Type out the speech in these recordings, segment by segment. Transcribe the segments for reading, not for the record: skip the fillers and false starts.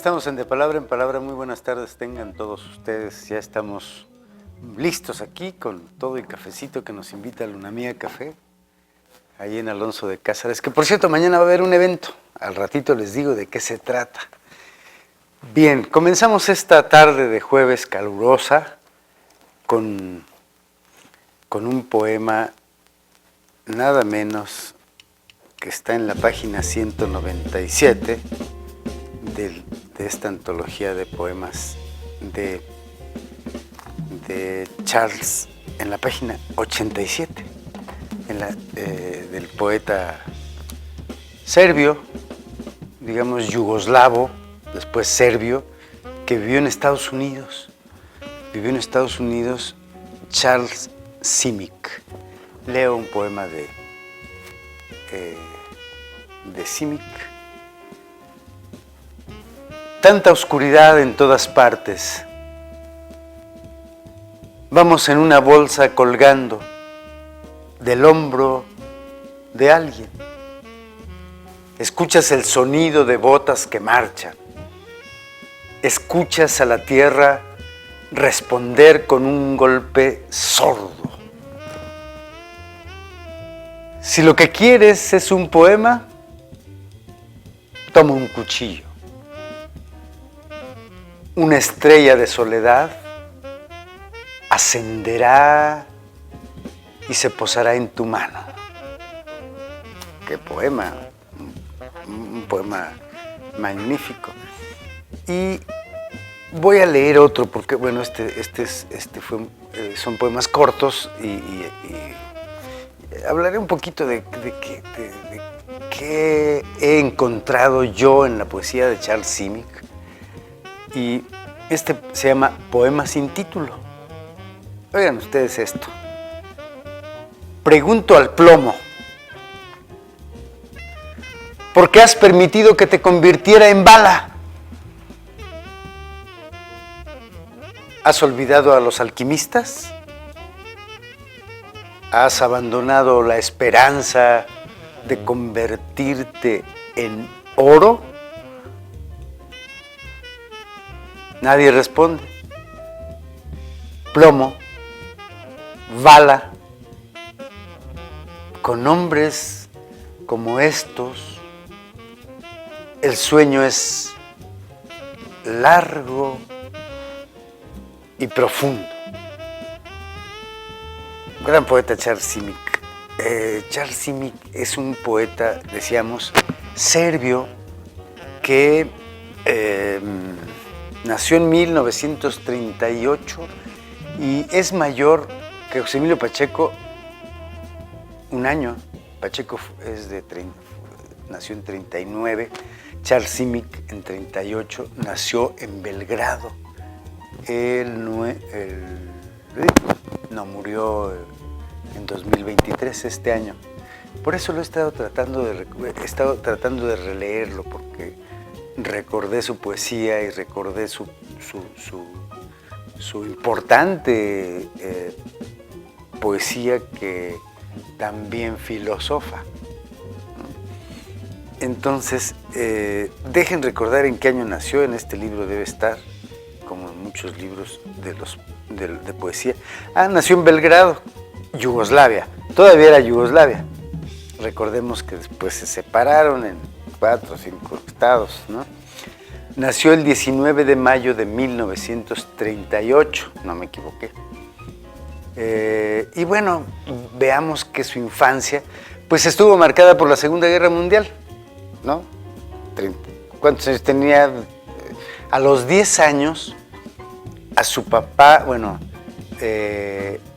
estamos en De Palabra en Palabra. Muy buenas tardes tengan todos ustedes. Ya estamos listos aquí con todo el cafecito que nos invita Luna Mía Café, ahí en Alonso de Cázares, que por cierto mañana va a haber un evento. Al ratito les digo de qué se trata. Bien, comenzamos esta tarde de jueves calurosa con un poema nada menos que está en la página 197 de esta antología de poemas de Charles, en la página 87, del poeta serbio, digamos yugoslavo, después serbio, que vivió en Estados Unidos. Charles Simic. Leo un poema de Simic. Tanta oscuridad en todas partes. Vamos en una bolsa colgando del hombro de alguien. Escuchas el sonido de botas que marchan. Escuchas a la tierra responder con un golpe sordo. Si lo que quieres es un poema, toma un cuchillo. Una estrella de soledad ascenderá y se posará en tu mano. ¡Qué poema! Un poema magnífico. Y voy a leer otro porque, bueno, son poemas cortos y hablaré un poquito de qué he encontrado yo en la poesía de Charles Simic. Y este se llama Poema sin título. Oigan ustedes esto. Pregunto al plomo: ¿por qué has permitido que te convirtiera en bala? ¿Has olvidado a los alquimistas? ¿Has abandonado la esperanza de convertirte en oro? Nadie responde. Plomo, bala, con hombres como estos, el sueño es largo y profundo. Gran poeta Charles Simic. Charles Simic es un poeta, decíamos, serbio que nació en 1938 y es mayor que José Emilio Pacheco un año. Pacheco nació en 39, Charles Simic en 38, nació en Belgrado. Murió en 2023, este año. Por eso lo he estado tratando de releerlo, porque recordé su poesía y recordé su importante poesía, que también filosofa. Entonces, dejen recordar en qué año nació. En este libro debe estar, como en muchos libros de poesía. Nació en Belgrado, Yugoslavia. Todavía era Yugoslavia. Recordemos que después se separaron en 4 o 5 estados, ¿no? Nació el 19 de mayo de 1938, no me equivoqué. Y bueno, veamos que su infancia pues estuvo marcada por la Segunda Guerra Mundial, ¿no? ¿Cuántos años tenía? A los 10 años, a su papá,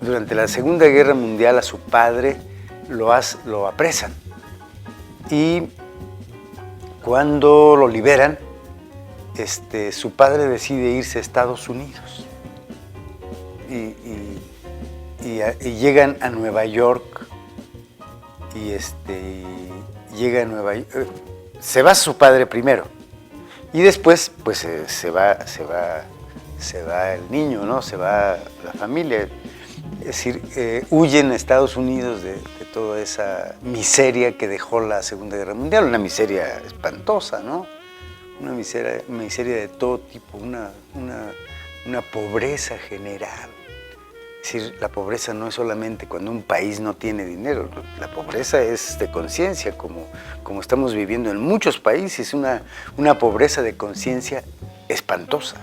durante la Segunda Guerra Mundial, a su padre lo apresan. Y cuando lo liberan, su padre decide irse a Estados Unidos. Y llegan a Nueva York. Llega a Nueva York. Se va su padre primero. Y después, pues, se va el niño, ¿no? Se va la familia. Es decir, huyen a Estados Unidos de toda esa miseria que dejó la Segunda Guerra Mundial, una miseria espantosa, ¿no? una miseria de todo tipo, una pobreza general. Es decir, la pobreza no es solamente cuando un país no tiene dinero, la pobreza es de conciencia, como estamos viviendo en muchos países, una pobreza de conciencia espantosa.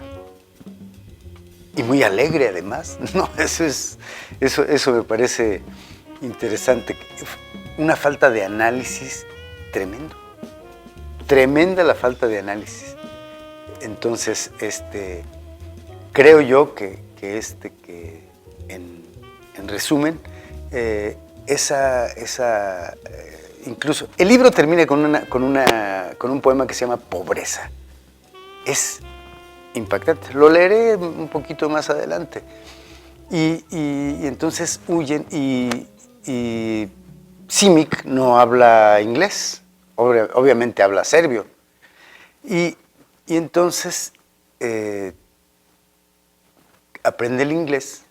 Y muy alegre además, ¿no? Eso me parece interesante. Una falta de análisis tremendo. Tremenda la falta de análisis. Entonces, creo yo que en resumen, incluso el libro termina con un poema que se llama Pobreza. Es impactante. Lo leeré un poquito más adelante. Y entonces huyen y Simic no habla inglés, obviamente habla serbio. Y entonces aprende el inglés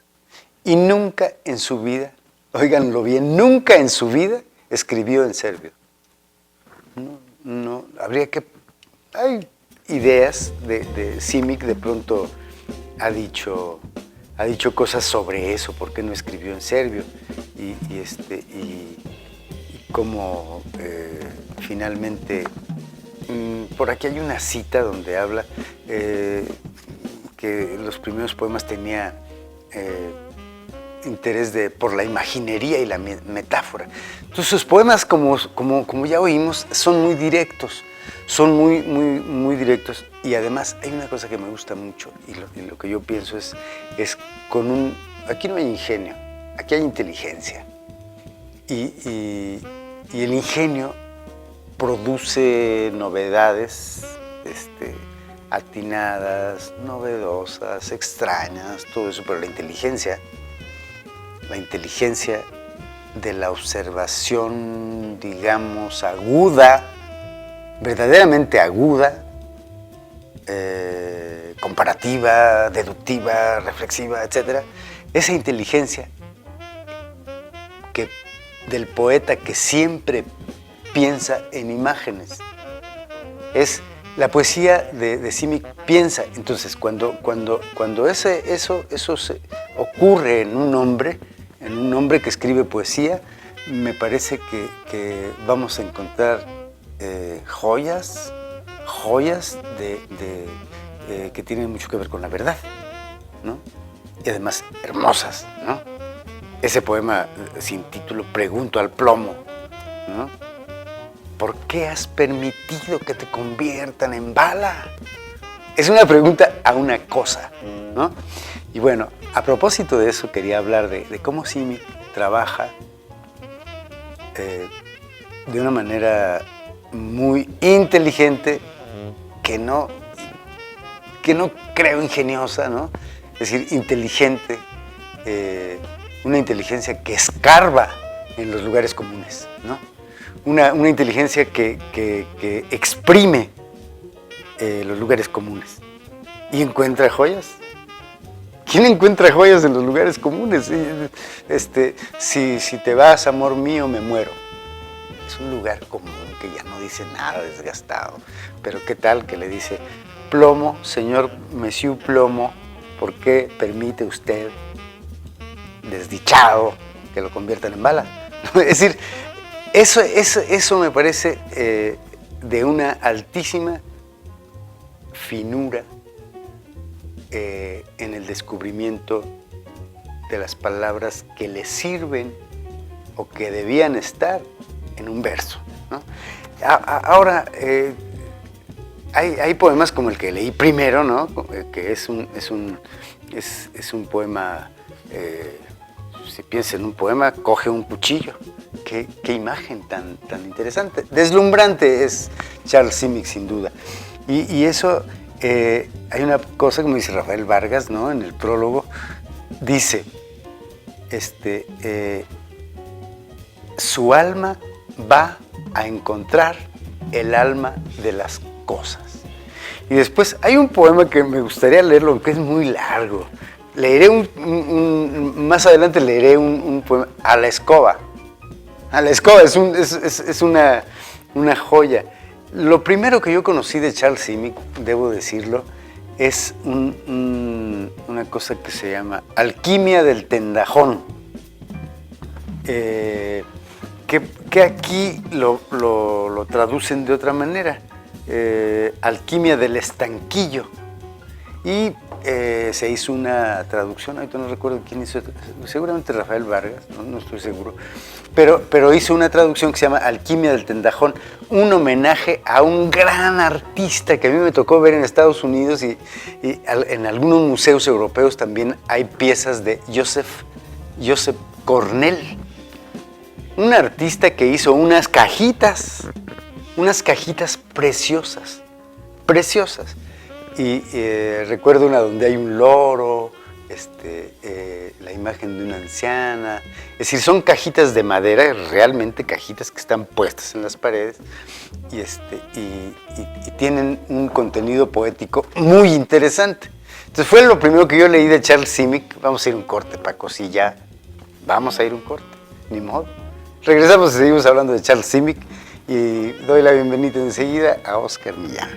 y nunca en su vida, óiganlo bien, nunca en su vida escribió en serbio. No, habría que... Hay ideas de Simic, de pronto ha dicho cosas sobre eso, por qué no escribió en serbio y cómo finalmente, por aquí hay una cita donde habla que los primeros poemas tenía interés por la imaginería y la metáfora. Entonces sus poemas, como ya oímos, son muy directos. Son muy directos, y además hay una cosa que me gusta mucho y lo que yo pienso es aquí no hay ingenio, aquí hay inteligencia, y el ingenio produce novedades atinadas, novedosas, extrañas, todo eso, pero la inteligencia de la observación, digamos, aguda, verdaderamente aguda, comparativa, deductiva, reflexiva, etc. Esa inteligencia del poeta que siempre piensa en imágenes. Es la poesía de Simic piensa. Entonces, cuando eso ocurre en un hombre que escribe poesía, me parece que vamos a encontrar joyas que tienen mucho que ver con la verdad, ¿no? Y además hermosas, ¿no? Ese poema sin título, Pregunto al plomo, ¿no? ¿Por qué has permitido que te conviertan en bala? Es una pregunta a una cosa, ¿no? Y bueno, a propósito de eso, quería hablar de cómo Simic trabaja de una manera muy inteligente, que no creo ingeniosa, ¿no? Es decir, inteligente, una inteligencia que escarba en los lugares comunes, ¿no? Una inteligencia que exprime los lugares comunes y encuentra joyas. ¿Quién encuentra joyas en los lugares comunes? Si te vas, amor mío, me muero. Es un lugar común que ya no dice nada, desgastado. Pero ¿qué tal que le dice, plomo, señor Monsieur Plomo, ¿por qué permite usted, desdichado, que lo conviertan en bala? Es decir, eso me parece de una altísima finura en el descubrimiento de las palabras que le sirven o que debían estar en un verso, ¿no? Ahora, hay poemas como el que leí primero, ¿no? Que es un poema, si piensas en un poema, coge un cuchillo. Qué imagen tan interesante. Deslumbrante es Charles Simic, sin duda. Y eso, hay una cosa, como dice Rafael Vargas, ¿no? En el prólogo, dice, su alma va a encontrar el alma de las cosas. Y después hay un poema que me gustaría leerlo, que es muy largo. Leeré más adelante leeré un poema, A la escoba. A la escoba es una joya. Lo primero que yo conocí de Charles Simic, debo decirlo, es una cosa que se llama alquimia del tendajón, que aquí lo traducen de otra manera, alquimia del estanquillo. Y se hizo una traducción, ahorita no recuerdo quién hizo, seguramente Rafael Vargas, no estoy seguro, pero hizo una traducción que se llama Alquimia del Tendajón, un homenaje a un gran artista que a mí me tocó ver en Estados Unidos y en algunos museos europeos también hay piezas de Joseph Cornell, un artista que hizo unas cajitas preciosas, preciosas. Y recuerdo una donde hay un loro, la imagen de una anciana. Es decir, son cajitas de madera, realmente cajitas que están puestas en las paredes y tienen un contenido poético muy interesante. Entonces fue lo primero que yo leí de Charles Simic. Vamos a ir un corte, Paco, sí, ya. Vamos a ir un corte, ni modo. Regresamos y seguimos hablando de Charles Simic y doy la bienvenida enseguida a Oscar Millán.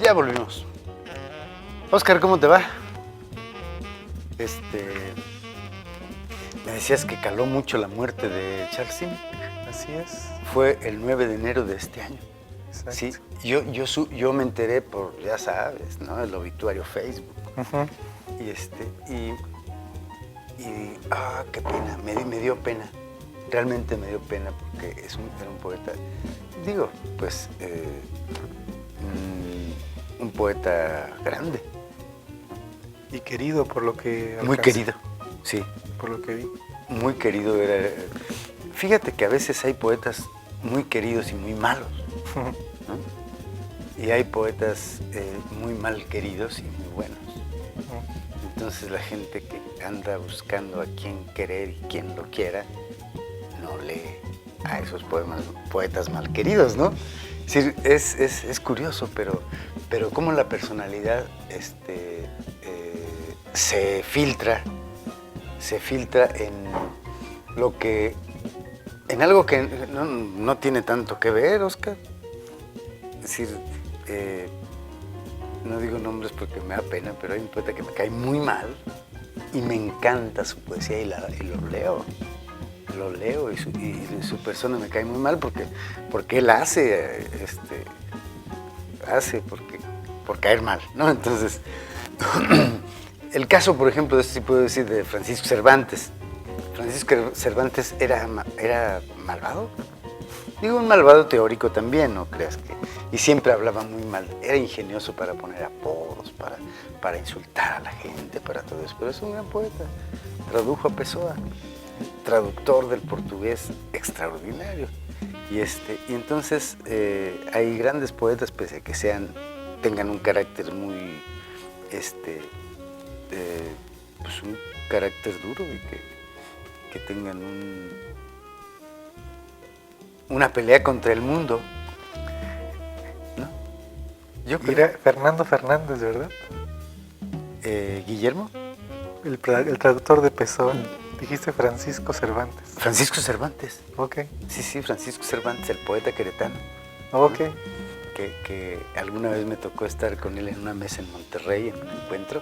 Ya volvimos. Oscar, ¿cómo te va? Me decías que caló mucho la muerte de Charles Simic. Así es. Fue el 9 de enero de este año. Exacto. Sí, yo me enteré por, ya sabes, ¿no? El obituario Facebook. Uh-huh. Qué pena, me dio pena. Realmente me dio pena porque era un poeta, digo, pues, un poeta grande. Y querido por lo que alcanza. Muy querido, sí. Por lo que vi. Muy querido era. Fíjate que a veces hay poetas muy queridos y muy malos, ¿no? Y hay poetas muy mal queridos y muy buenos. Entonces la gente que anda buscando a quien querer y quien lo quiera, no lee a esos poetas mal queridos, ¿no? Sí, es curioso, pero cómo la personalidad se filtra en lo que, en algo que no tiene tanto que ver, Oscar. Es decir, no digo nombres porque me da pena, pero hay un poeta que me cae muy mal y me encanta su poesía y lo leo. Lo leo y su persona me cae muy mal porque él hace por caer mal, ¿no? Entonces, el caso, por ejemplo, sí puedo decir de Francisco Cervantes. Francisco Cervantes era malvado. Digo, un malvado teórico también, no creas que... Y siempre hablaba muy mal. Era ingenioso para poner apodos, para insultar a la gente, para todo eso. Pero es un gran poeta. Tradujo a Pessoa, traductor del portugués extraordinario. Y entonces hay grandes poetas, pese a que tengan un carácter muy... pues un carácter duro y que tengan una pelea contra el mundo, ¿no? Yo creo. Era Fernando Fernández, ¿verdad? ¿Guillermo? El traductor de Pessoa. Dijiste Francisco Cervantes. Francisco Cervantes. Ok. Sí, Francisco Cervantes, el poeta queretano. Ok. Que alguna vez me tocó estar con él en una mesa en Monterrey, en un encuentro.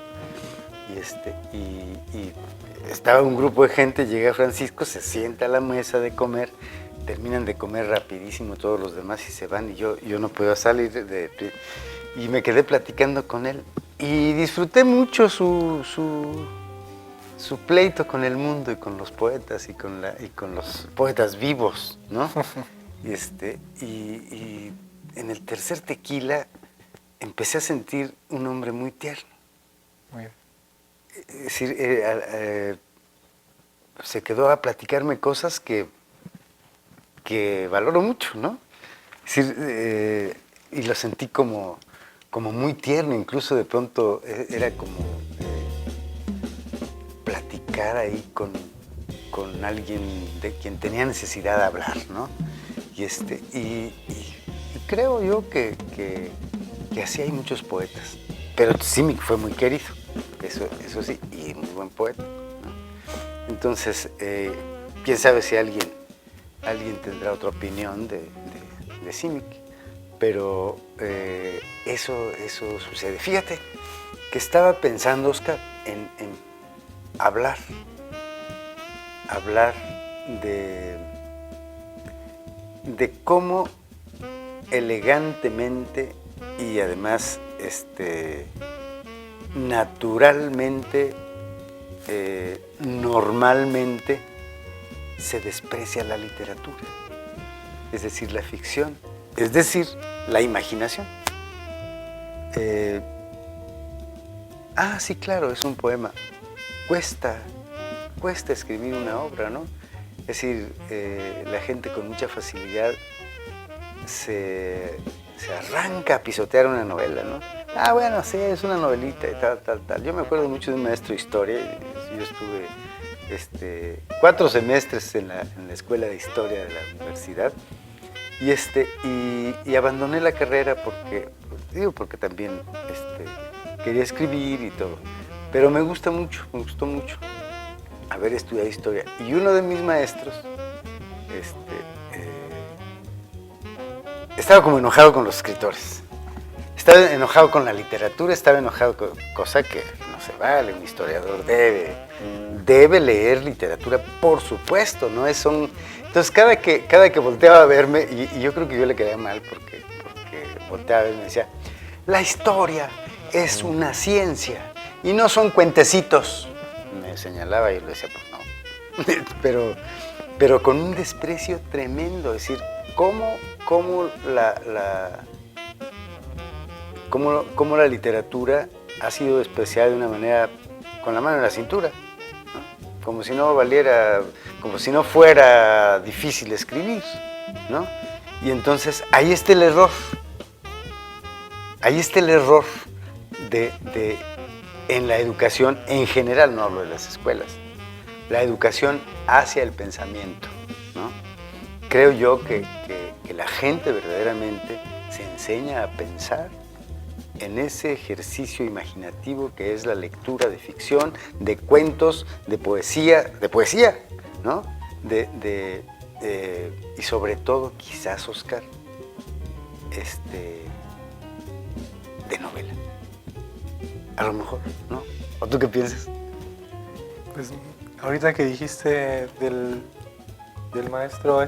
Y estaba un grupo de gente, llega Francisco, se sienta a la mesa de comer, terminan de comer rapidísimo todos los demás y se van, y yo no podía salir y me quedé platicando con él y disfruté mucho su pleito con el mundo y con los poetas y con los poetas vivos, ¿no? Y en el tercer tequila empecé a sentir un hombre muy tierno. Muy bien. Es decir, se quedó a platicarme cosas que valoro mucho, ¿no? Es decir, y lo sentí como muy tierno, incluso de pronto era como platicar ahí con alguien de quien tenía necesidad de hablar, ¿no? Y creo yo que así hay muchos poetas. Pero Simic fue muy querido, eso sí, y muy buen poeta, ¿no? Entonces, quién sabe si alguien tendrá otra opinión de Simic, pero eso sucede. Fíjate que estaba pensando, Oscar, en hablar de cómo elegantemente y además naturalmente, normalmente se desprecia la literatura, es decir, la ficción, es decir, la imaginación. Sí, claro, es un poema. Cuesta escribir una obra, ¿no? Es decir, la gente con mucha facilidad se arranca a pisotear una novela, ¿no? Bueno, sí, es una novelita y tal. Yo me acuerdo mucho de un maestro de historia. Yo estuve 4 semestres en la escuela de historia de la universidad y abandoné la carrera porque también quería escribir y todo. Pero me gustó mucho haber estudiado historia. Y uno de mis maestros estaba como enojado con los escritores. Estaba enojado con la literatura, estaba enojado con cosa que no se vale. Un historiador debe leer literatura, por supuesto, ¿no? Entonces cada que volteaba a verme, y yo creo que yo le quedé mal porque volteaba a verme y decía, la historia es una ciencia y no son cuentecitos. Me señalaba y yo le decía, pues no. pero con un desprecio tremendo, es decir, cómo la literatura ha sido despreciada de una manera con la mano en la cintura, ¿no? Como si no valiera, como si no fuera difícil escribir, ¿no? Y entonces ahí está el error. En la educación en general, no hablo de las escuelas, la educación hacia el pensamiento, ¿no? Creo yo que la gente verdaderamente se enseña a pensar en ese ejercicio imaginativo que es la lectura de ficción, de cuentos, de poesía, ¿no? Y sobre todo, quizás, Oscar, de novela. A lo mejor, ¿no? ¿O tú qué piensas? Pues ahorita que dijiste del maestro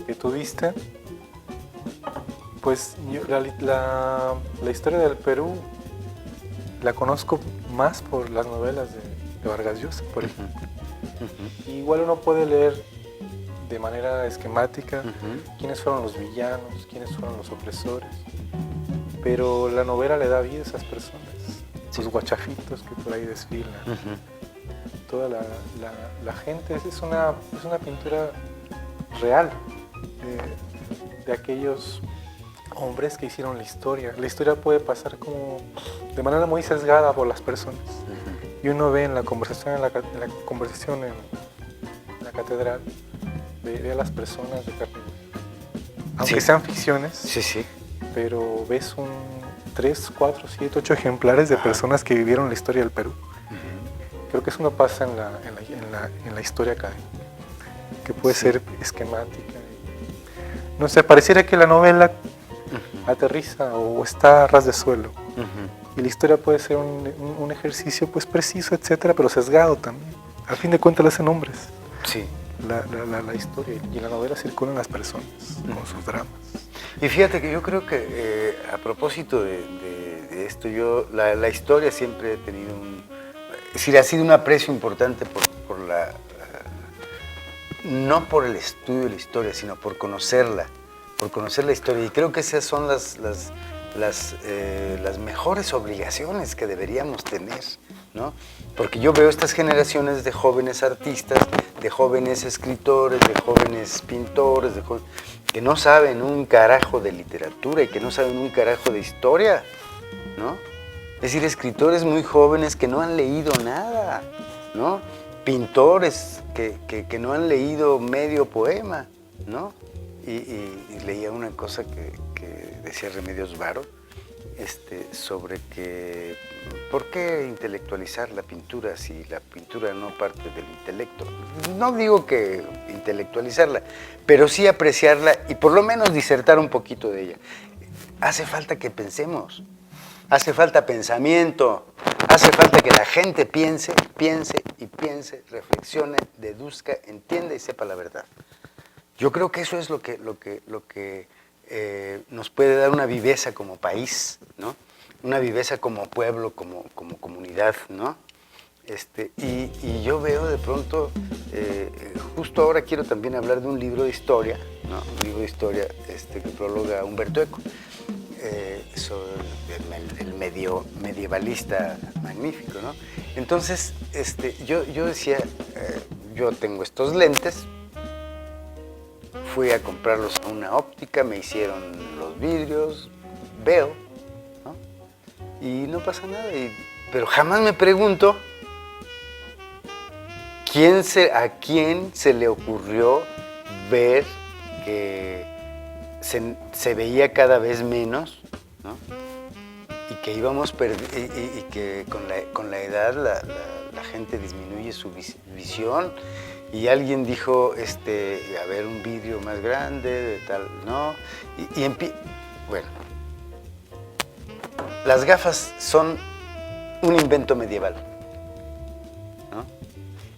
que tuviste, pues yo la historia del Perú la conozco más por las novelas de Vargas Llosa, por ejemplo. Uh-huh. Igual uno puede leer de manera esquemática quiénes fueron los villanos, quiénes fueron los opresores, pero la novela le da vida a esas personas, los guachafitos que por ahí desfilan. Toda la gente, es una pintura real de aquellos hombres que hicieron la historia. La historia puede pasar como de manera muy sesgada por las personas. Y uno ve en la conversación en la catedral, ve a las personas de carne, aunque sean ficciones, sí. Pero ves 3, 4, 7, 8 ejemplares de personas que vivieron la historia del Perú. Creo que eso no pasa en la historia académica, que puede ser esquemática. No sé, pareciera que la novela aterriza o está a ras de suelo. Y la historia puede ser un ejercicio pues preciso, etcétera, pero sesgado también. Al fin de cuentas le hacen nombres. Sí. La historia y la novela circulan las personas con sus dramas. Y fíjate que yo creo que a propósito de esto, la historia siempre he tenido ha sido un aprecio importante no por el estudio de la historia, sino por conocer la historia. Y creo que esas son las mejores obligaciones que deberíamos tener, ¿no? Porque yo veo estas generaciones de jóvenes artistas, de jóvenes escritores, de jóvenes pintores, que no saben un carajo de literatura y que no saben un carajo de historia, ¿no? Es decir, escritores muy jóvenes que no han leído nada, ¿no? Pintores que no han leído medio poema, ¿no? Y leía una cosa que decía Remedios Varo, sobre que ¿por qué intelectualizar la pintura si la pintura no parte del intelecto? No digo que intelectualizarla, pero sí apreciarla y por lo menos disertar un poquito de ella. Hace falta que pensemos, hace falta pensamiento, hace falta que la gente piense, reflexione, deduzca, entienda y sepa la verdad. Yo creo que eso es lo que nos puede dar una viveza como país, ¿no? Una viveza como pueblo, como comunidad, ¿no? Y yo veo de pronto, justo ahora quiero también hablar de un libro de historia, ¿no? Un libro de historia que prologa Humberto Eco, sobre el medievalista magnífico, ¿no? Entonces, yo decía, yo tengo estos lentes, fui a comprarlos a una óptica, me hicieron los vidrios, veo, ¿no? Y no pasa nada, pero jamás me pregunto a quién se le ocurrió ver que se veía cada vez menos, ¿no? Y que íbamos y que con la edad la gente disminuye su visión. Y alguien dijo, a ver, un vidrio más grande, de tal, ¿no? Bueno, las gafas son un invento medieval, ¿no?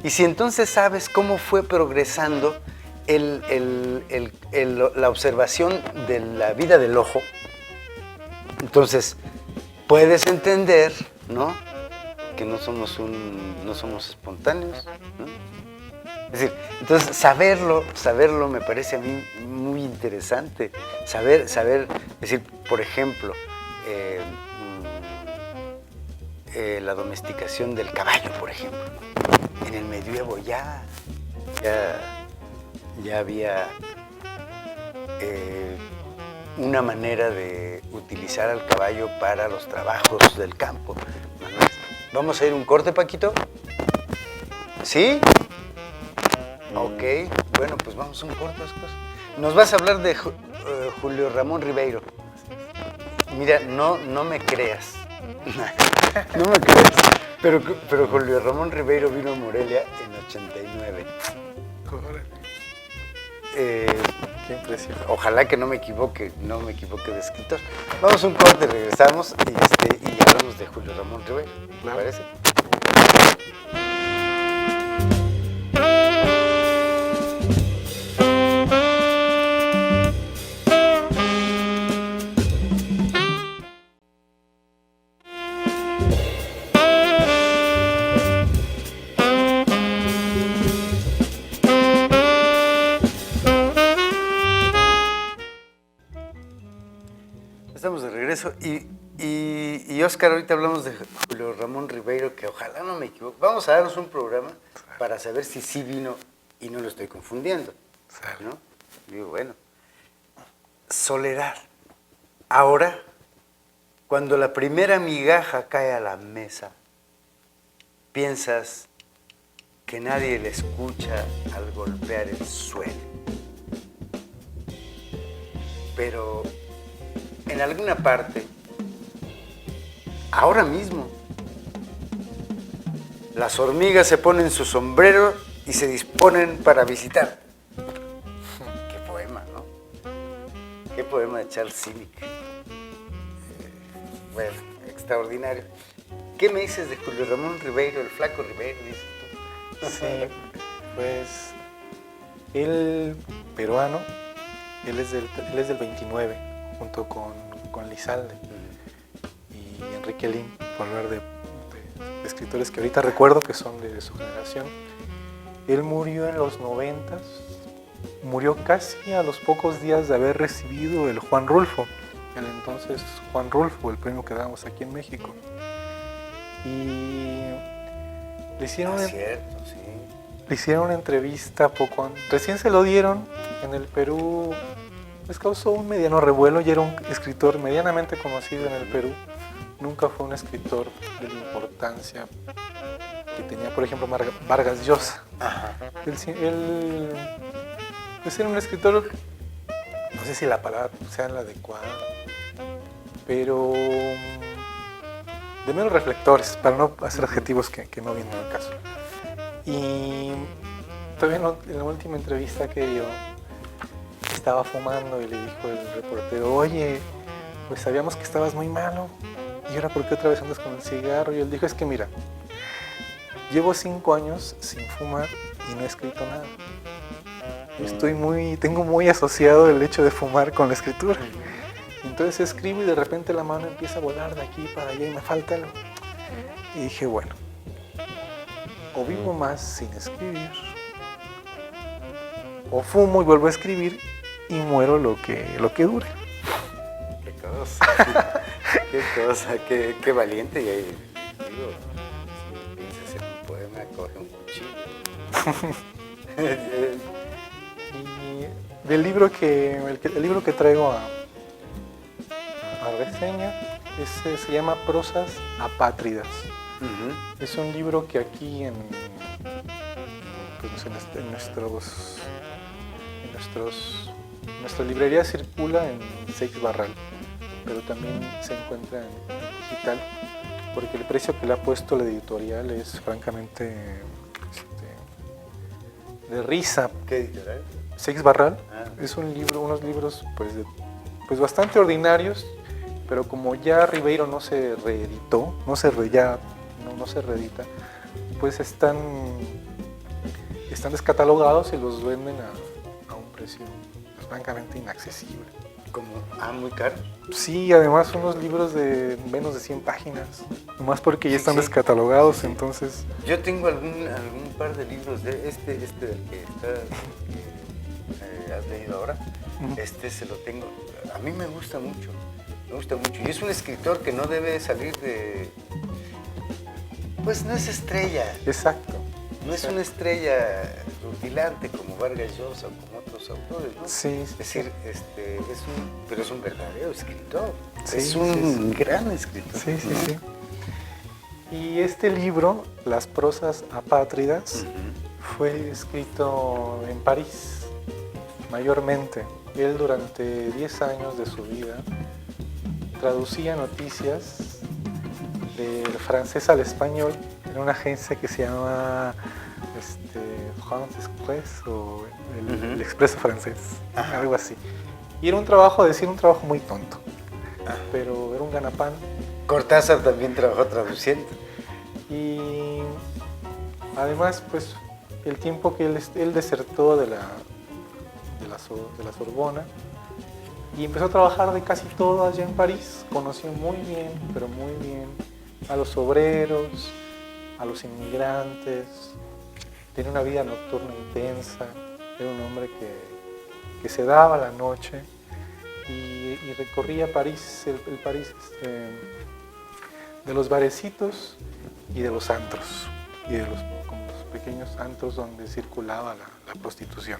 Y si entonces sabes cómo fue progresando la observación de la vida del ojo, entonces puedes entender, ¿no? Que no somos espontáneos, ¿no? Es decir, entonces saberlo me parece a mí muy interesante. Saber, es decir, por ejemplo, la domesticación del caballo, por ejemplo. En el medievo ya había una manera de utilizar al caballo para los trabajos del campo. ¿Vamos a ir un corte, Paquito? ¿Sí? Ok, bueno, pues vamos a un corte, cosas. Nos vas a hablar de Julio Ramón Ribeiro. Mira, no me creas. No me creas. Pero Julio Ramón Ribeiro vino a Morelia en 89. Qué impresión. Ojalá que no me equivoque de escritor. Vamos a un corte, regresamos y hablamos de Julio Ramón Ribeiro. ¿Me parece? Estamos de regreso y Oscar, ahorita hablamos de Julio Ramón Ribeiro, que ojalá no me equivoque. Vamos a darnos un programa para saber si sí vino y no lo estoy confundiendo, ¿no? Digo, bueno, soledad. Ahora, cuando la primera migaja cae a la mesa, piensas que nadie le escucha al golpear el suelo. Pero en alguna parte, ahora mismo, las hormigas se ponen su sombrero y se disponen para visitar. Qué poema, ¿no? Qué poema de Charles Simic. Bueno, extraordinario. ¿Qué me dices de Julio Ramón Ribeiro, el flaco Ribeiro, dices tú? Sí, pues él, peruano, él es del 29. Junto con Lizalde y Enrique Lin, por hablar de escritores que ahorita recuerdo que son de su generación. Él murió en los 90, murió casi a los pocos días de haber recibido el Juan Rulfo, el entonces Juan Rulfo, el premio que damos aquí en México. Y le hicieron, le hicieron una entrevista poco antes, recién se lo dieron en el Perú. Les causó un mediano revuelo y era un escritor medianamente conocido en el Perú. Nunca fue un escritor de la importancia que tenía, por ejemplo, Vargas Llosa. Ajá. Él, pues era un escritor, no sé si la palabra sea la adecuada, pero de menos reflectores, para no hacer adjetivos que no vienen al caso. Y todavía en la última entrevista que dio, estaba fumando y le dijo el reportero, oye, pues sabíamos que estabas muy malo, ¿y ahora por qué otra vez andas con el cigarro? Y él dijo, es que mira, llevo 5 años sin fumar y no he escrito nada. Tengo muy asociado el hecho de fumar con la escritura. Entonces escribo y de repente la mano empieza a volar de aquí para allá y me falta algo. Y dije, bueno, o vivo más sin escribir, o fumo y vuelvo a escribir y muero lo que dure. Qué cosa, qué cosa, qué valiente. Y ahí, digo, si piensas en un poema, coge un cuchillo. Y del libro el libro que traigo a reseña se llama Prosas Apátridas. Uh-huh. Es un libro que aquí en nuestra librería circula en Seix Barral, pero también se encuentra en digital, porque el precio que le ha puesto la editorial es francamente de risa. ¿Qué editorial? Seix Barral. Es unos libros pues bastante ordinarios, pero como ya Ribeiro no se reeditó, no se reedita, pues están descatalogados y los venden a un precio pues, francamente inaccesible. ¿Cómo? Muy caro. Sí, además son unos libros de menos de 100 páginas, nomás porque ya están descatalogados, sí. Entonces... Yo tengo algún par de libros de este del que has leído ahora, se lo tengo. A mí me gusta mucho. Y es un escritor que no debe salir de... Pues no es estrella. Exacto. No es una estrella rutilante como Vargas Llosa o como otros autores, ¿no? Sí. Es decir, pero es un verdadero escritor. Sí, es un gran escritor. Sí. Y este libro, Las Prosas Apátridas, fue escrito en París, mayormente. Él durante 10 años de su vida traducía noticias del francés al español en una agencia que se llama France Express o el Expreso francés, algo así. Y era un trabajo muy tonto, pero era un ganapán. Cortázar también trabajó traduciendo. Y además, pues, el tiempo que él desertó de la Sorbona y empezó a trabajar de casi todo allá en París. Conoció muy bien, pero muy bien, a los obreros, a los inmigrantes. Tenía una vida nocturna intensa. Era un hombre que se daba la noche y recorría París, el París de los barecitos y de los antros, y de los pequeños antros donde circulaba la prostitución.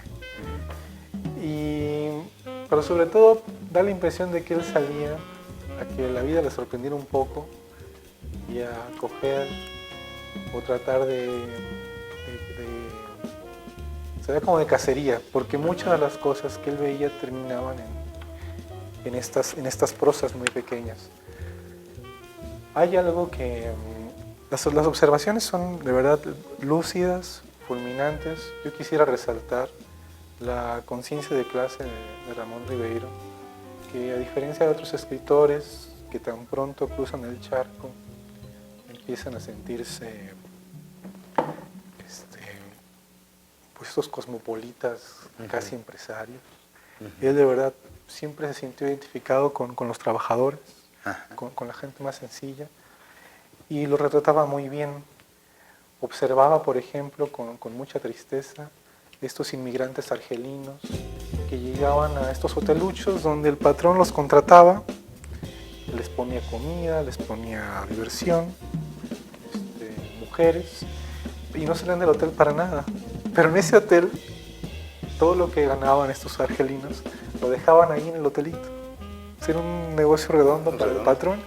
Pero sobre todo da la impresión de que él salía a que la vida le sorprendiera un poco y a coger o tratar se ve como de cacería, porque muchas de las cosas que él veía terminaban en estas prosas muy pequeñas. Hay algo que las observaciones son de verdad lúcidas, fulminantes. Yo quisiera resaltar la conciencia de clase de Ramón Ribeiro, que a diferencia de otros escritores que tan pronto cruzan el charco, empiezan a sentirse pues estos cosmopolitas, casi empresarios. Él de verdad siempre se sintió identificado con los trabajadores, con la gente más sencilla, y lo retrataba muy bien. Observaba, por ejemplo, con mucha tristeza, estos inmigrantes argelinos que llegaban a estos hoteluchos donde el patrón los contrataba, les ponía comida, les ponía diversión, mujeres, y no salían del hotel para nada. Pero en ese hotel, todo lo que ganaban estos argelinos lo dejaban ahí en el hotelito. Era un negocio redondo para el patrón.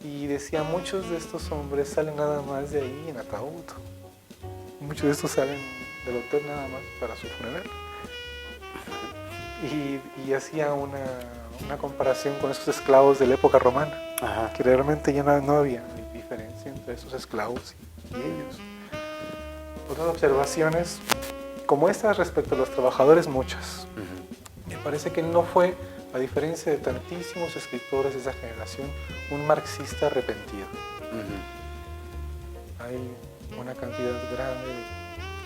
Y Y decía, muchos de estos hombres salen nada más de ahí en ataúd. Muchos de estos salen del hotel nada más para su funeral. Y hacía una comparación con esos esclavos de la época romana, Ajá. que realmente ya no había diferencia entre esos esclavos y ellos. Otras observaciones, como estas respecto a los trabajadores, muchas. Ujú. Me parece que él no fue, a diferencia de tantísimos escritores de esa generación, un marxista arrepentido. Ujú. Hay una cantidad grande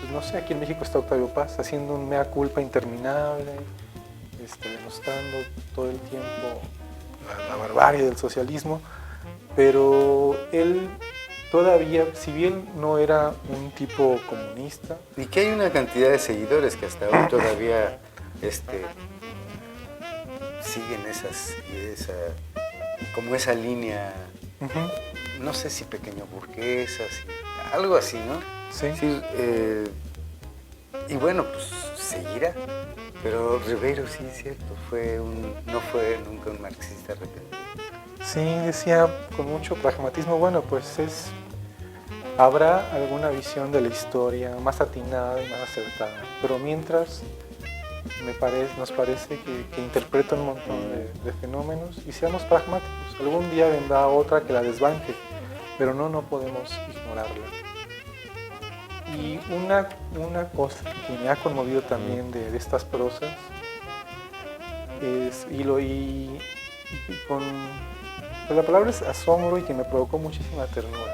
pues no sé, aquí en México está Octavio Paz haciendo un mea culpa interminable, demostrando todo el tiempo la barbarie del socialismo, pero él todavía, si bien no era un tipo comunista. Y que hay una cantidad de seguidores que hasta hoy todavía siguen como esa línea, no sé si pequeño burguesa, algo así, ¿no? Sí. Y bueno, pues seguirá. Pero Ribeiro sí es cierto, no fue nunca un marxista arrepentido. Sí, decía con mucho pragmatismo, bueno, pues habrá alguna visión de la historia más atinada y más acertada, pero mientras nos parece que interpreta un montón de fenómenos y seamos pragmáticos. Algún día vendrá otra que la desbanque, pero no podemos ignorarla. Y una cosa que me ha conmovido también de estas prosas es, pues la palabra es asombro y que me provocó muchísima ternura.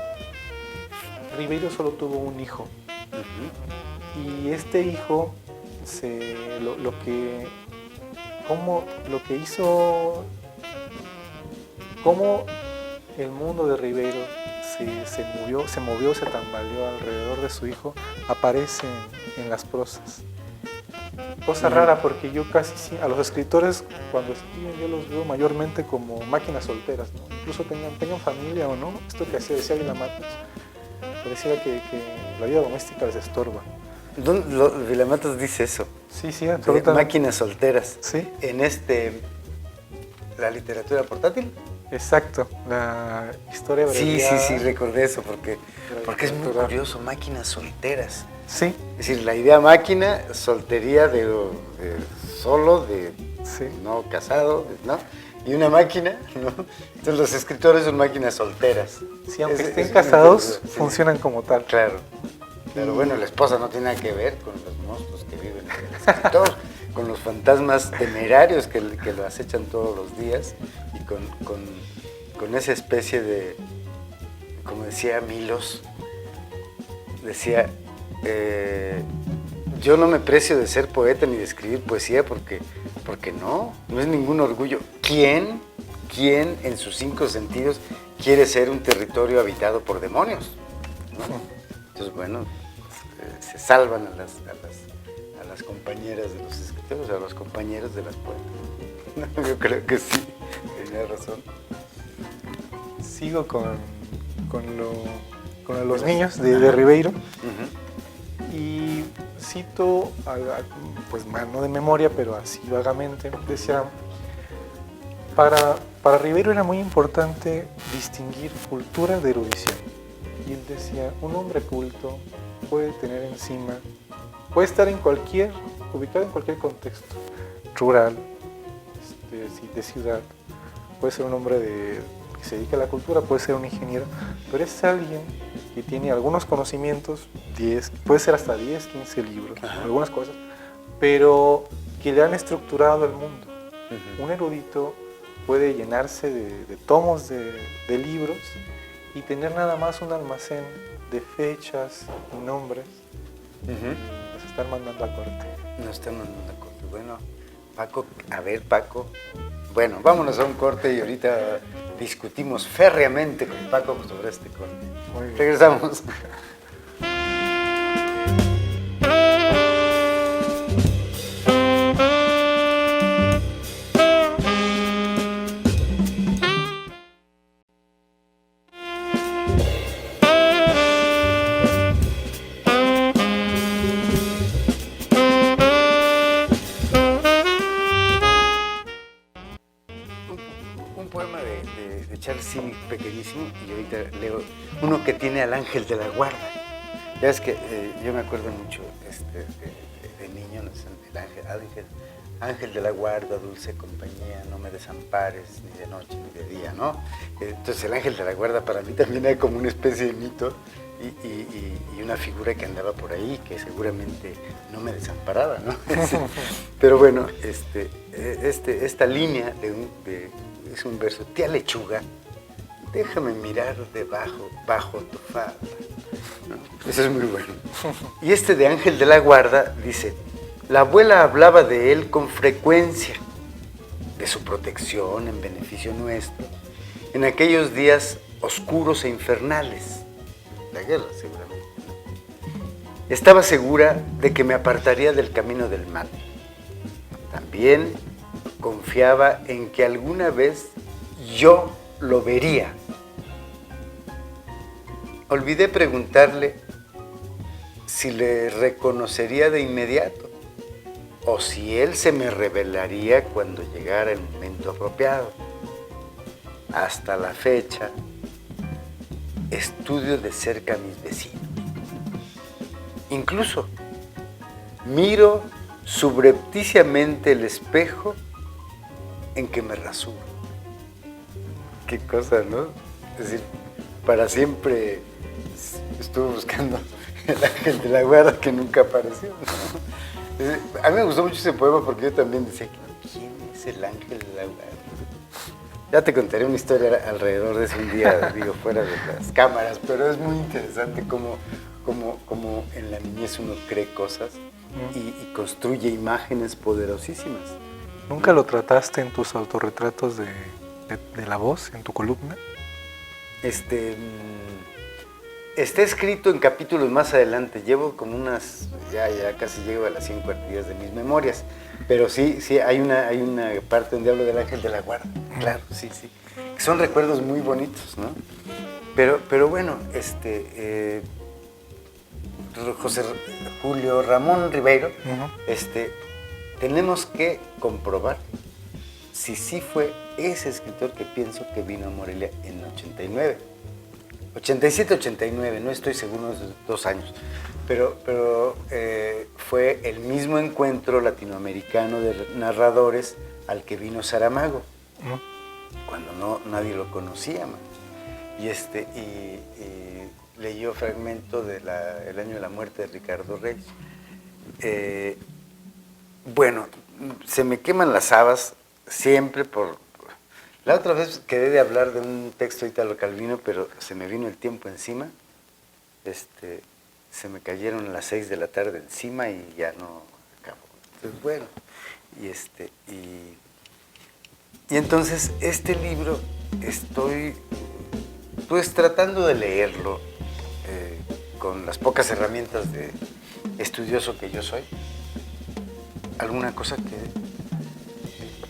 Ribeiro solo tuvo un hijo. Y este hijo lo que hizo, cómo el mundo de Ribeiro se tambaleó alrededor de su hijo, aparece en las prosas. Cosa rara, porque yo a los escritores cuando escriben yo los veo mayormente como máquinas solteras, ¿no? Incluso tengan familia o no, esto que decía Ávila Matos, pareciera que la vida doméstica les estorba. Ávila Matos dice eso. Sí, absolutamente. Máquinas solteras. Sí. En la literatura portátil. Exacto, la historia abreviada. Sí, recordé eso porque es muy curioso, máquinas solteras. Sí. Es decir, la idea máquina, soltería solo, sí. No casado, ¿no? Y una máquina, ¿no? Entonces los escritores son máquinas solteras. Sí, aunque estén casados, sí. Funcionan como tal. Claro. Pero bueno, la esposa no tiene nada que ver con los monstruos que viven en el escritor, con los fantasmas temerarios que lo acechan todos los días y con esa especie de, como decía Milos, decía, yo no me precio de ser poeta ni de escribir poesía porque no es ningún orgullo. ¿Quién en sus 5 sentidos quiere ser un territorio habitado por demonios? ¿No? Entonces, bueno, se salvan a las compañeras de los escritores, a los compañeros de las poetas. Yo creo que sí, tenía razón. Sigo con los niños de Ribeiro. Y cito, pues no de memoria, pero así vagamente, decía, para Ribeiro era muy importante distinguir cultura de erudición. Y él decía, un hombre culto puede estar ubicado en cualquier contexto, rural, de ciudad, puede ser un hombre que se dedica a la cultura, puede ser un ingeniero, pero es alguien que tiene algunos conocimientos, puede ser hasta 10, 15 libros, algunas cosas, pero que le han estructurado el mundo. Un erudito puede llenarse de tomos de libros y tener nada más un almacén de fechas y nombres. Nos están mandando a corte. Bueno, Paco, bueno, vámonos a un corte y ahorita discutimos férreamente con Paco sobre este corte. Muy bien. Regresamos. Un poema de de Charles Simic pequeñísimo, y ahorita leo uno que tiene al ángel de la guarda. Ya es que yo me acuerdo mucho de niño, ¿no? El ángel de la guarda, dulce compañía, no me desampares ni de noche ni de día, ¿no? Entonces el ángel de la guarda para mí también era como una especie de mito y una figura que andaba por ahí, que seguramente no me desamparaba, ¿no? Pero bueno, esta línea es un verso: tía lechuga, déjame mirar bajo tu falda, ¿no? Eso es muy bueno. Y de ángel de la guarda dice: la abuela hablaba de él con frecuencia, de su protección en beneficio nuestro, en aquellos días oscuros e infernales, la guerra seguramente. Estaba segura de que me apartaría del camino del mal. También confiaba en que alguna vez yo lo vería. Olvidé preguntarle si le reconocería de inmediato o si él se me revelaría cuando llegara el momento apropiado. Hasta la fecha, estudio de cerca a mis vecinos. Incluso miro subrepticiamente el espejo en que me rasuro. Qué cosa, ¿no? Es decir, para siempre estuve buscando el ángel de la guarda que nunca apareció, ¿no? A mí me gustó mucho ese poema porque yo también decía, ¿quién es el ángel de la guarda? Ya te contaré una historia alrededor de eso un día, digo, fuera de las cámaras, pero es muy interesante cómo en la niñez uno cree cosas y construye imágenes poderosísimas. ¿Nunca lo trataste en tus autorretratos de la voz, en tu columna? Está escrito en capítulos más adelante. Llevo como ya casi llego a las 100 cuartillas de mis memorias. Pero sí, hay una parte donde hablo del ángel de la guarda. Claro, sí. Son recuerdos muy bonitos, ¿no? Pero bueno, José Julio Ramón Ribeiro, tenemos que comprobar si sí fue ese escritor que pienso que vino a Morelia en 89. 87, 89, no estoy seguro, unos 2 años, pero fue el mismo encuentro latinoamericano de narradores al que vino Saramago, cuando nadie lo conocía, man. Y leyó fragmento del año de la muerte de Ricardo Reis. Bueno, se me queman las habas siempre La otra vez quedé de hablar de un texto de Italo Calvino, pero se me vino el tiempo encima. Se me cayeron las 6 de la tarde encima y ya no acabó. Entonces, bueno, y entonces este libro estoy pues tratando de leerlo con las pocas herramientas de estudioso que yo soy. ¿Alguna cosa que...?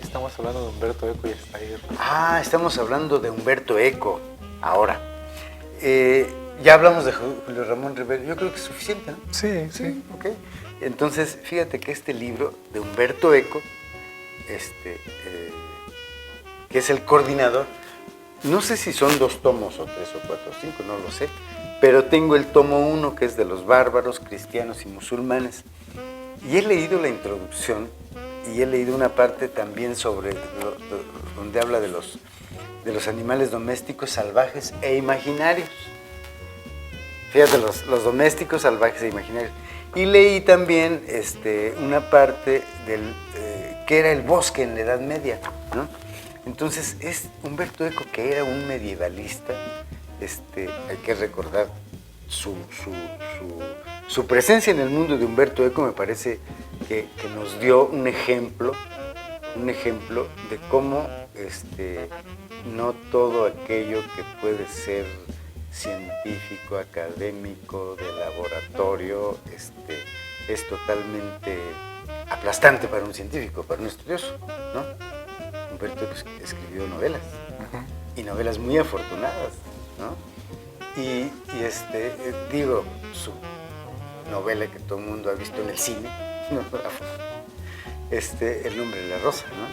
Estamos hablando de Humberto Eco y está ahí. Estamos hablando de Humberto Eco ahora. Ya hablamos de Julio Ramón Ribeiro. Yo creo que es suficiente, ¿no? Sí. Ok. Entonces, fíjate que este libro de Humberto Eco, que es el coordinador, no sé si son 2 tomos o 3 o 4 o 5, no lo sé, pero tengo el tomo 1 que es de los bárbaros, cristianos y musulmanes. Y he leído la introducción y he leído una parte también sobre donde habla de los animales domésticos, salvajes e imaginarios. Fíjate, los domésticos, salvajes e imaginarios. Y leí también una parte que era el bosque en la Edad Media, ¿no? Entonces, es Humberto Eco, que era un medievalista. Hay que recordar su presencia en el mundo de Humberto Eco. Me parece que nos dio un ejemplo de cómo no todo aquello que puede ser científico, académico, de laboratorio, es totalmente aplastante para un científico, para un estudioso, ¿no? Humberto Eco escribió novelas, y novelas muy afortunadas, ¿no? Y digo, su novela que todo el mundo ha visto en el cine, ¿no? El nombre de la rosa, ¿no?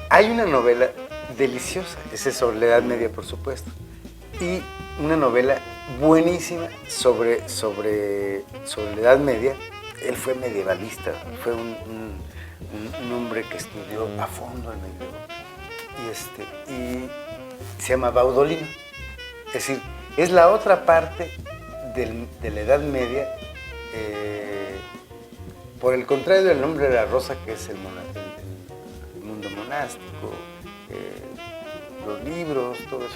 Hay una novela deliciosa. Esa es sobre la Edad Media, por supuesto. Y una novela buenísima sobre la Edad Media. Él fue medievalista, fue un hombre que estudió a fondo el medievo. Y se llama Baudolino. Es decir, es la otra parte de la Edad Media. Por el contrario del nombre de la rosa, que es el mundo monástico, los libros, todo eso.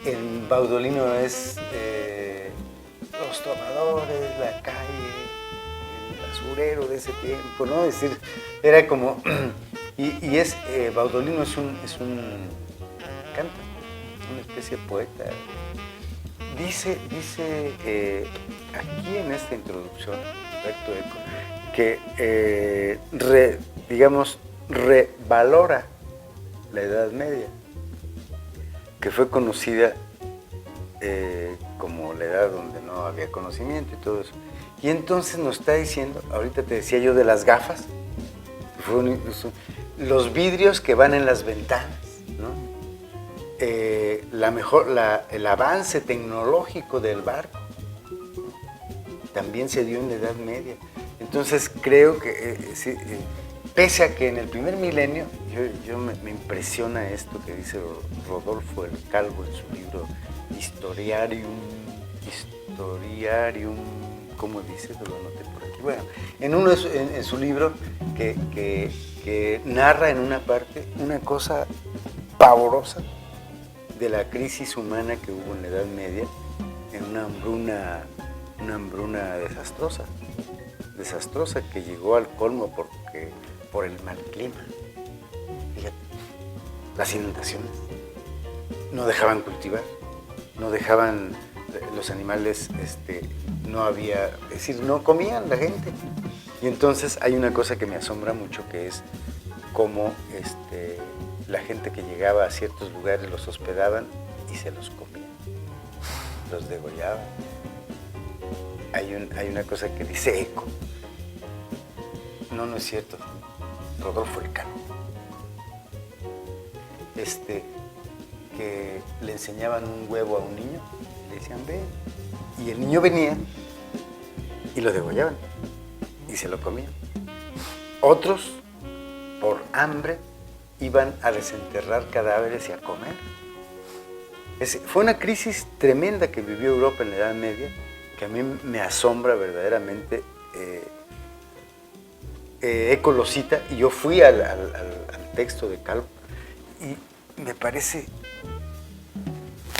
En Baudolino es los trovadores, la calle, el basurero de ese tiempo, ¿no? Es decir, era como... Baudolino es un canta, una especie de poeta. Dice aquí en esta introducción, Humberto Eco, que revalora la Edad Media, que fue conocida como la edad donde no había conocimiento y todo eso. Y entonces nos está diciendo, ahorita te decía yo de las gafas, los vidrios que van en las ventanas, ¿no? El avance tecnológico del barco también se dio en la Edad Media. Entonces creo que, pese a que en el primer milenio, me impresiona esto que dice Rodolfo el Calvo en su libro Historiarium, ¿cómo dice? Lo anoté por aquí. Bueno, en su libro que narra en una parte una cosa pavorosa de la crisis humana que hubo en la Edad Media, en una hambruna desastrosa que llegó al colmo por el mal clima. Fíjate, las inundaciones no dejaban cultivar, no dejaban los animales, no había, es decir, no comían la gente. Y entonces hay una cosa que me asombra mucho, que es cómo la gente que llegaba a ciertos lugares los hospedaban y se los comían, los degollaban. Hay una cosa que dice Eco. No es cierto. Rodolfo el Calvo. Que le enseñaban un huevo a un niño, le decían, ven. Y el niño venía y lo degollaban y se lo comían. Otros, por hambre, iban a desenterrar cadáveres y a comer. Fue una crisis tremenda que vivió Europa en la Edad Media, que a mí me asombra verdaderamente. Eco lo cita, y yo fui al texto de Calvo, y me parece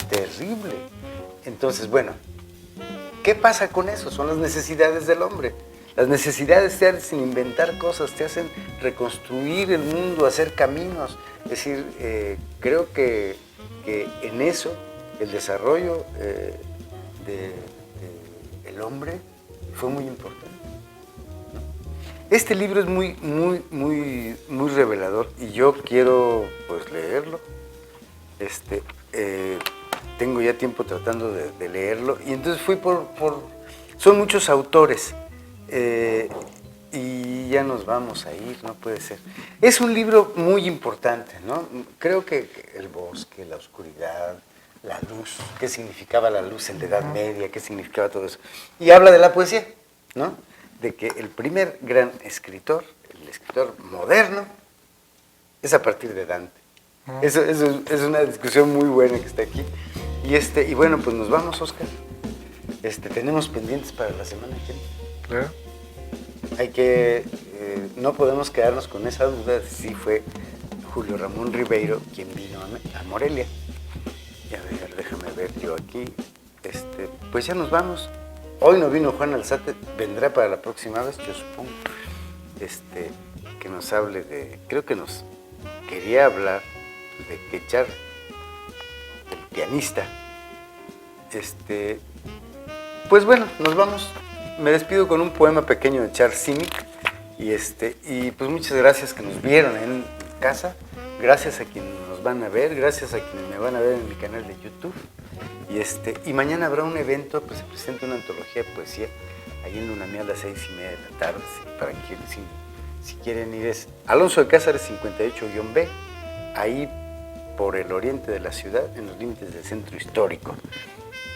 terrible. Entonces, bueno, ¿qué pasa con eso? Son las necesidades del hombre. Las necesidades te hacen inventar cosas, te hacen reconstruir el mundo, hacer caminos. Es decir, creo que en eso el desarrollo del hombre fue muy importante. Este libro es muy revelador y yo quiero pues leerlo. Tengo ya tiempo tratando de leerlo y entonces fui son muchos autores y ya nos vamos a ir, no puede ser. Es un libro muy importante, ¿no? Creo que el bosque, la oscuridad, la luz, qué significaba la luz en la Edad Media, qué significaba todo eso. Y habla de la poesía, ¿no? De que el primer gran escritor, el escritor moderno, es a partir de Dante. Eso es una discusión muy buena que está aquí. Y bueno, pues nos vamos, Oscar. Tenemos pendientes para la semana que viene. Claro. No podemos quedarnos con esa duda de si fue Julio Ramón Ribeiro quien vino a Morelia. Y a ver, déjame ver yo aquí. Pues ya nos vamos. Hoy no vino Juan Alzate, vendrá para la próxima vez, yo supongo. Que nos hable creo que nos quería hablar de Quechar, el pianista. Pues bueno, nos vamos. Me despido con un poema pequeño de Charles Simic y pues muchas gracias que nos vieron en casa, gracias a quienes nos van a ver, gracias a quienes me van a ver en mi canal de YouTube y mañana habrá un evento, pues se presenta una antología de poesía ahí en Lunamí a las 6:30 de la tarde, para quienes si quieren ir es Alonso de Cázares 58-B, ahí por el oriente de la ciudad, en los límites del centro histórico.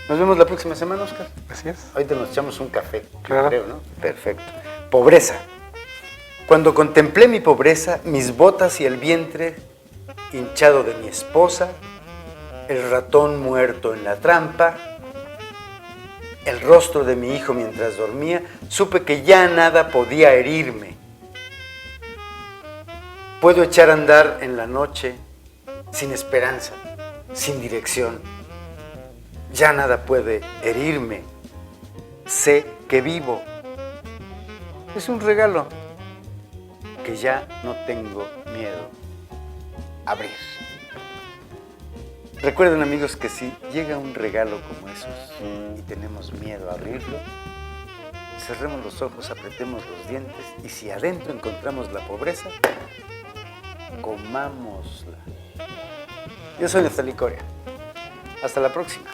Nos vemos la próxima semana, Oscar. Así es. Ahorita nos echamos un café, Claro. creo, ¿no? Perfecto. Pobreza. Cuando contemplé mi pobreza, mis botas y el vientre hinchado de mi esposa, el ratón muerto en la trampa, el rostro de mi hijo mientras dormía, supe que ya nada podía herirme. Puedo echar a andar en la noche sin esperanza, sin dirección. Ya nada puede herirme. Sé que vivo. Es un regalo que ya no tengo miedo a abrir. Recuerden, amigos, que si llega un regalo como esos y tenemos miedo a abrirlo, cerremos los ojos, apretemos los dientes y si adentro encontramos la pobreza, comámosla. Yo soy Neftalí Coria. Hasta la próxima.